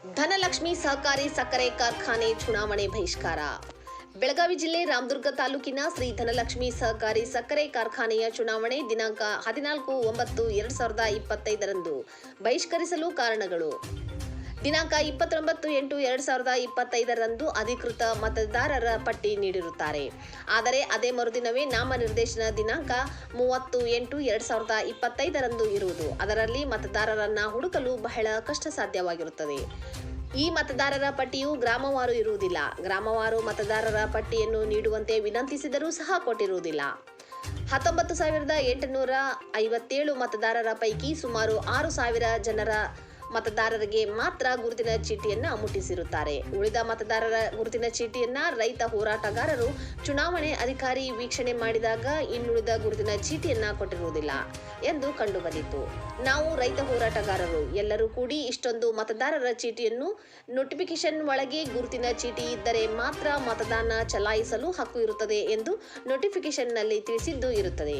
ಧನಲಕ್ಷ್ಮಿ ಸಹಕಾರಿ ಸಕ್ಕರೆ ಕಾರ್ಖಾನೆ ಚುನಾವಣೆ ಬಹಿಷ್ಕಾರ. ಬೆಳಗಾವಿ ಜಿಲ್ಲೆ ರಾಮದುರ್ಗ ತಾಲೂಕಿನ ಶ್ರೀ ಧನಲಕ್ಷ್ಮಿ ಸಹಕಾರಿ ಸಕ್ಕರೆ ಕಾರ್ಖಾನೆಯ ಚುನಾವಣೆ ದಿನಾಂಕ 14/9/2025 ಬಹಿಷ್ಕರಿಸಲು ಕಾರಣಗಳು. ದಿನಾಂಕ 29/8/2025 ಅಧಿಕೃತ ಮತದಾರರ ಪಟ್ಟಿ ನೀಡಿರುತ್ತಾರೆ. ಆದರೆ ಅದೇ ಮರುದಿನವೇ ನಾಮನಿರ್ದೇಶನ ದಿನಾಂಕ 30/8/2025 ಇರುವುದು. ಅದರಲ್ಲಿ ಮತದಾರರನ್ನ ಹುಡುಕಲು ಬಹಳ ಕಷ್ಟ ಸಾಧ್ಯವಾಗಿರುತ್ತದೆ. ಈ ಮತದಾರರ ಪಟ್ಟಿಯು ಗ್ರಾಮವಾರು ಇರುವುದಿಲ್ಲ. ಗ್ರಾಮವಾರು ಮತದಾರರ ಪಟ್ಟಿಯನ್ನು ನೀಡುವಂತೆ ವಿನಂತಿಸಿದರೂ ಸಹ ಕೊಟ್ಟಿರುವುದಿಲ್ಲ. 19,857 ಮತದಾರರ ಪೈಕಿ ಸುಮಾರು 6,000 ಜನರ ಮತದಾರರಿಗೆ ಮಾತ್ರ ಗುರುತಿನ ಚೀಟಿಯನ್ನ ಮುಟ್ಟಿಸಿರುತ್ತಾರೆ. ಉಳಿದ ಮತದಾರರ ಗುರುತಿನ ಚೀಟಿಯನ್ನ ರೈತ ಹೋರಾಟಗಾರರು ಚುನಾವಣೆ ಅಧಿಕಾರಿ ವೀಕ್ಷಣೆ ಮಾಡಿದಾಗ ಇನ್ನುಳಿದ ಗುರುತಿನ ಚೀಟಿಯನ್ನ ಕೊಟ್ಟಿರುವುದಿಲ್ಲ ಎಂದು ಕಂಡುಬಂದಿತು. ನಾವು ರೈತ ಹೋರಾಟಗಾರರು ಎಲ್ಲರೂ ಕೂಡಿ ಇಷ್ಟೊಂದು ಮತದಾರರ ಚೀಟಿಯನ್ನು ನೋಟಿಫಿಕೇಶನ್ ಒಳಗೆ ಗುರುತಿನ ಚೀಟಿ ಇದ್ದರೆ ಮಾತ್ರ ಮತದಾನ ಚಲಾಯಿಸಲು ಹಕ್ಕು ಇರುತ್ತದೆ ಎಂದು ನೋಟಿಫಿಕೇಶನ್ನಲ್ಲಿ ತಿಳಿಸಿದ್ದು ಇರುತ್ತದೆ.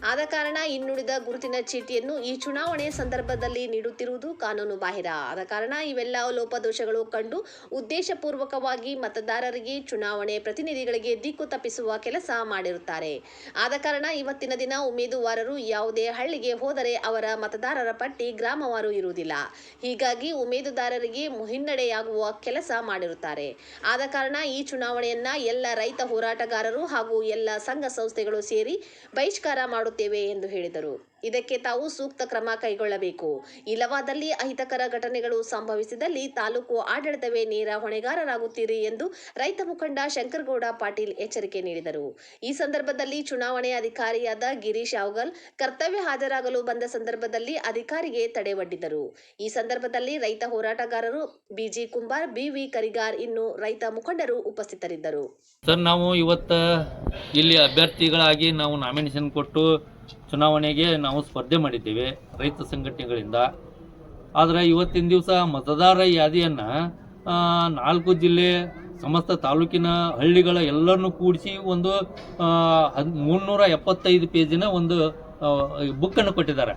ಆದ ಕಾರಣ ಇನ್ನುಳಿದ ಗುರುತಿನ ಚೀಟಿಯನ್ನು ಈ ಚುನಾವಣೆ ಸಂದರ್ಭದಲ್ಲಿ ನೀಡುತ್ತಿರುವುದು ಕಾನೂನು ಬಾಹಿರ. ಆದ ಕಾರಣ ಇವೆಲ್ಲ ಲೋಪದೋಷಗಳು ಕಂಡು ಉದ್ದೇಶಪೂರ್ವಕವಾಗಿ ಮತದಾರರಿಗೆ ಚುನಾವಣೆ ಪ್ರತಿನಿಧಿಗಳಿಗೆ ದಿಕ್ಕು ತಪ್ಪಿಸುವ ಕೆಲಸ ಮಾಡಿರುತ್ತಾರೆ. ಆದ ಕಾರಣ ಇವತ್ತಿನ ದಿನ ಉಮೇದುವಾರರು ಯಾವುದೇ ಹಳ್ಳಿಗೆ ಹೋದರೆ ಅವರ ಮತದಾರರ ಪಟ್ಟಿ ಗ್ರಾಮವಾರು ಇರುವುದಿಲ್ಲ. ಹೀಗಾಗಿ ಉಮೇದುದಾರರಿಗೆ ಹಿನ್ನಡೆಯಾಗುವ ಕೆಲಸ ಮಾಡಿರುತ್ತಾರೆ. ಆದ ಕಾರಣ ಈ ಚುನಾವಣೆಯನ್ನ ಎಲ್ಲ ರೈತ ಹೋರಾಟಗಾರರು ಹಾಗೂ ಎಲ್ಲ ಸಂಘ ಸಂಸ್ಥೆಗಳು ಸೇರಿ ಬಹಿಷ್ಕಾರ ಮಾಡುತ್ತೇವೆ ಎಂದು ಹೇಳಿದರು. ಇದಕ್ಕೆ ತಾವು ಸೂಕ್ತ ಕ್ರಮ ಕೈಗೊಳ್ಳಬೇಕು. ಇಲ್ಲವಾದಲ್ಲಿ ಅಹಿತಕರ ಘಟನೆಗಳು ಸಂಭವಿಸಿದಲ್ಲಿ ತಾಲೂಕು ಆಡಳಿತವೇ ನೇರ ಹೊಣೆಗಾರರಾಗುತ್ತೀರಿ ಎಂದು ರೈತ ಮುಖಂಡ ಶಂಕರಗೌಡ ಪಾಟೀಲ್ ಎಚ್ಚರಿಕೆ ನೀಡಿದರು. ಈ ಸಂದರ್ಭದಲ್ಲಿ ಚುನಾವಣೆ ಅಧಿಕಾರಿಯಾದ ಗಿರೀಶ್ ಅವಗಲ್ ಕರ್ತವ್ಯ ಹಾಜರಾಗಲು ಬಂದ ಸಂದರ್ಭದಲ್ಲಿ ಅಧಿಕಾರಿಗೆ ತಡೆವಡ್ಡಿದರು. ಈ ಸಂದರ್ಭದಲ್ಲಿ ರೈತ ಹೋರಾಟಗಾರರು ಬಿಜಿ ಕುಂಬಾರ್, ಬಿವಿ ಕರಿಗಾರ್ ಇನ್ನು ರೈತ ಮುಖಂಡರು ಉಪಸ್ಥಿತರಿದ್ದರು. ಸರ್, ನಾವು ಇವತ್ತು ಇಲ್ಲಿ ಅಭ್ಯರ್ಥಿಗಳಾಗಿ ನಾವು ನಾಮಿನೇಷನ್ ಕೊಟ್ಟು ಚುನಾವಣೆಗೆ ನಾವು ಸ್ಪರ್ಧೆ ಮಾಡಿದ್ದೇವೆ ರೈತ ಸಂಘಟನೆಗಳಿಂದ. ಆದರೆ ಇವತ್ತಿನ ದಿವಸ ಮತದಾರ ಯಾದಿಯನ್ನು 4 ಜಿಲ್ಲೆ ಸಮಸ್ತ ತಾಲೂಕಿನ ಹಳ್ಳಿಗಳ ಎಲ್ಲರನ್ನೂ ಕೂಡಿಸಿ ಒಂದು 375 ಪೇಜಿನ ಒಂದು ಬುಕ್ಕನ್ನು ಕೊಟ್ಟಿದ್ದಾರೆ.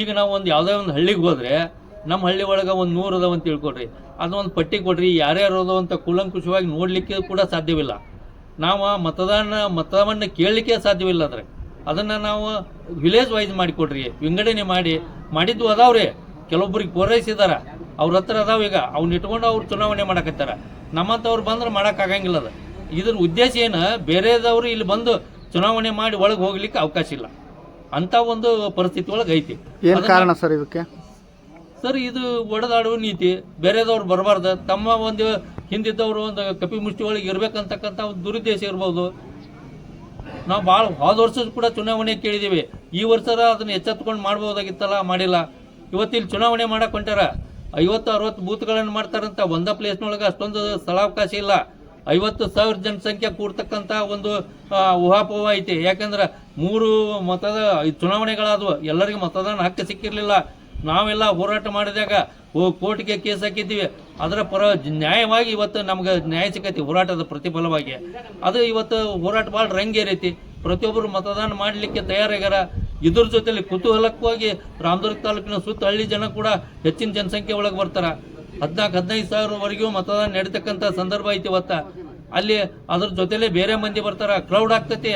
ಈಗ ನಾವು ಒಂದು ಯಾವುದೇ ಒಂದು ಹಳ್ಳಿಗೆ ಹೋದರೆ ನಮ್ಮ ಹಳ್ಳಿ ಒಳಗೆ ಒಂದು 100 ಅದಾವ ಅಂತ ತಿಳ್ಕೊಡ್ರಿ, ಅದೊಂದು ಪಟ್ಟಿ ಕೊಡ್ರಿ, ಯಾರ್ಯಾರು ಅದಾವ ಅಂತ ಕೂಲಂಕುಷವಾಗಿ ನೋಡಲಿಕ್ಕೆ ಕೂಡ ಸಾಧ್ಯವಿಲ್ಲ. ನಾವು ಮತವನ್ನು ಕೇಳಲಿಕ್ಕೆ ಸಾಧ್ಯವಿಲ್ಲ. ಅದನ್ನು ನಾವು ವಿಲೇಜ್ ವೈಸ್ ಮಾಡಿಕೊಡ್ರಿ, ವಿಂಗಡಣೆ ಮಾಡಿದ್ದು ಅದಾವ್ರಿ. ಕೆಲವೊಬ್ಬರಿಗೆ ಪೂರೈಸಿದಾರ, ಅವ್ರ ಹತ್ರ ಅದಾವ. ಈಗ ಅವ್ನ ಇಟ್ಕೊಂಡು ಅವ್ರು ಚುನಾವಣೆ ಮಾಡಕತ್ತಾರ. ನಮ್ಮಂಥವ್ರು ಬಂದ್ರೆ ಮಾಡೋಕ್ಕಾಗಂಗಿಲ್ಲ. ಇದ್ರ ಉದ್ದೇಶ ಏನು, ಬೇರೆದವರು ಇಲ್ಲಿ ಬಂದು ಚುನಾವಣೆ ಮಾಡಿ ಒಳಗೆ ಹೋಗ್ಲಿಕ್ಕೆ ಅವಕಾಶ ಇಲ್ಲ ಅಂತ ಒಂದು ಪರಿಸ್ಥಿತಿ ಒಳಗೆ ಐತಿ. ಏನು ಕಾರಣ ಸರ್ ಇದಕ್ಕೆ? ಸರ್, ಇದು ಒಡೆದಾಡುವ ನೀತಿ. ಬೇರೆದವ್ರು ಬರಬಾರ್ದು, ತಮ್ಮ ಒಂದು ಹಿಂದಿದ್ದವರು ಒಂದು ಕಪಿ ಮುಷ್ಟಿ ಒಳಗೆ ಇರ್ಬೇಕಂತಕ್ಕಂಥ ಒಂದು ದುರುದ್ದೇಶ ಇರ್ಬೋದು. ನಾವು ಭಾಳ ಹೋದ ವರ್ಷ ಕೂಡ ಚುನಾವಣೆ ಕೇಳಿದ್ದೀವಿ. ಈ ವರ್ಷ ಅದನ್ನು ಎಚ್ಚೆತ್ಕೊಂಡು ಮಾಡ್ಬೋದಾಗಿತ್ತಲ್ಲ, ಮಾಡಿಲ್ಲ. ಇವತ್ತಿಲ್ಲಿ ಚುನಾವಣೆ ಮಾಡಕ್ಕೆ ಹೊಂಟಾರ. 50-60 ಬೂತ್ಗಳನ್ನು ಮಾಡ್ತಾರಂತ. ಒಂದೇ ಪ್ಲೇಸ್ನೊಳಗೆ ಅಷ್ಟೊಂದು ಸ್ಥಳಾವಕಾಶ ಇಲ್ಲ. 50,000 ಜನಸಂಖ್ಯೆ ಕೂಡ್ತಕ್ಕಂಥ ಒಂದು ಊಹಾಪೋಹ ಐತಿ. ಯಾಕಂದ್ರೆ 3 ಚುನಾವಣೆಗಳಾದವು, ಎಲ್ಲರಿಗೂ ಮತದಾನ ಹಕ್ಕು ಸಿಕ್ಕಿರಲಿಲ್ಲ. ನಾವೆಲ್ಲ ಹೋರಾಟ ಮಾಡಿದಾಗ ಕೋರ್ಟ್ಗೆ ಕೇಸ್ ಹಾಕಿದ್ದೀವಿ. ಅದರ ಪರ ನ್ಯಾಯವಾಗಿ ಇವತ್ತು ನಮ್ಗೆ ನ್ಯಾಯ ಸಿಕ್ಕೈತಿ ಹೋರಾಟದ ಪ್ರತಿಫಲವಾಗಿ. ಅದು ಇವತ್ತು ಹೋರಾಟ ಭಾಳ ರಂಗೇರೈತಿ. ಪ್ರತಿಯೊಬ್ಬರು ಮತದಾನ ಮಾಡಲಿಕ್ಕೆ ತಯಾರಾಗ್ಯಾರ. ಇದ್ರ ಜೊತೆಲಿ ಕುತೂಹಲಕ್ಕಾಗಿ ರಾಮದುರ್ಗ ತಾಲೂಕಿನ ಸುತ್ತ ಹಳ್ಳಿ ಜನ ಕೂಡ ಹೆಚ್ಚಿನ ಜನಸಂಖ್ಯೆ ಒಳಗೆ ಬರ್ತಾರೆ. 14-15 ಸಾವಿರವರೆಗೂ ಮತದಾನ ನಡೀತಕ್ಕಂಥ ಸಂದರ್ಭ ಐತಿ ಇವತ್ತು. ಅಲ್ಲಿ ಅದ್ರ ಜೊತೆಲೇ ಬೇರೆ ಮಂದಿ ಬರ್ತಾರೆ, ಕ್ರೌಡ್ ಆಗ್ತೈತಿ,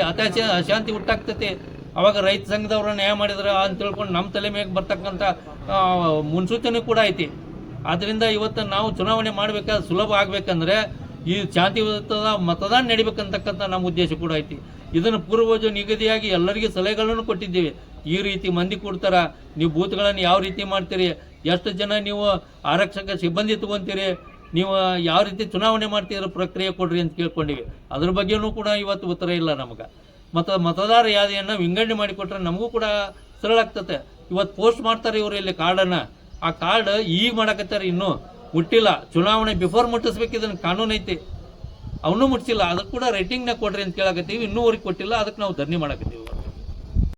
ಅಶಾಂತಿ ಹುಟ್ಟಾಗ್ತೈತಿ. ಅವಾಗ ರೈತ ಸಂಘದವ್ರ ನ್ಯಾಯ ಮಾಡಿದ್ರೆ ಅಂತ ತಿಳ್ಕೊಂಡು ನಮ್ಮ ತಲೆ ಮೇಲೆ ಬರ್ತಕ್ಕಂಥ ಮುನ್ಸೂಚನೆ ಕೂಡ ಐತಿ. ಆದ್ದರಿಂದ ಇವತ್ತು ನಾವು ಚುನಾವಣೆ ಮಾಡಬೇಕಾದ್ರೆ ಸುಲಭ ಆಗಬೇಕಂದ್ರೆ ಈ ಶಾಂತಿಯುತ ಮತದಾನ ನಡಿಬೇಕಂತಕ್ಕಂಥ ನಮ್ಮ ಉದ್ದೇಶ ಕೂಡ ಐತಿ. ಇದನ್ನು ಪೂರ್ವಜ ನಿಗದಿಯಾಗಿ ಎಲ್ಲರಿಗೂ ಸಲಹೆಗಳನ್ನು ಕೊಟ್ಟಿದ್ದೀವಿ. ಈ ರೀತಿ ಮಂದಿ ಕೊಡ್ತಾರ, ನೀವು ಬೂತ್ಗಳನ್ನು ಯಾವ ರೀತಿ ಮಾಡ್ತೀರಿ, ಎಷ್ಟು ಜನ ನೀವು ಆರಕ್ಷಕ ಸಿಬ್ಬಂದಿ ತಗೊಂತೀರಿ, ನೀವು ಯಾವ ರೀತಿ ಚುನಾವಣೆ ಮಾಡ್ತೀರ ಪ್ರಕ್ರಿಯೆ ಕೊಡ್ರಿ ಅಂತ ಕೇಳ್ಕೊಂಡಿವಿ. ಅದ್ರ ಬಗ್ಗೆನೂ ಕೂಡ ಇವತ್ತು ಉತ್ತರ ಇಲ್ಲ ನಮ್ಗೆ. ಮತದಾರ ಯಾದಿಯನ್ನು ವಿಂಗಡಣೆ ಮಾಡಿಕೊಟ್ರೆ ನಮಗೂ ಕೂಡ ಸರಳ ಆಗ್ತದೆ. ಇವತ್ತು ಪೋಸ್ಟ್ ಮಾಡ್ತಾರೆ ಇವರು ಇಲ್ಲಿ ಕಾರ್ಡನ್ನು. ಆ ಕಾರ್ಡ್ ಈಗ ಮಾಡಕತ್ತಾರೆ, ಇನ್ನೂ ಮುಟ್ಟಿಲ್ಲ. ಚುನಾವಣೆ ಬಿಫೋರ್ ಮುಟ್ಟಿಸ್ಬೇಕು, ಇದನ್ನು ಕಾನೂನು ಐತಿ. ಅವನು ಮುಟ್ಟಿಸಿಲ್ಲ, ಅದಕ್ಕೆ ಕೂಡ ರೈಟಿಂಗ್ನಾಗ ಕೊಡ್ರಿ ಅಂತ ಕೇಳಕತ್ತೀವಿ. ಇನ್ನೂವರೆಗೆ ಕೊಟ್ಟಿಲ್ಲ, ಅದಕ್ಕೆ ನಾವು ಧರಣಿ ಮಾಡಕತ್ತೀವಿ.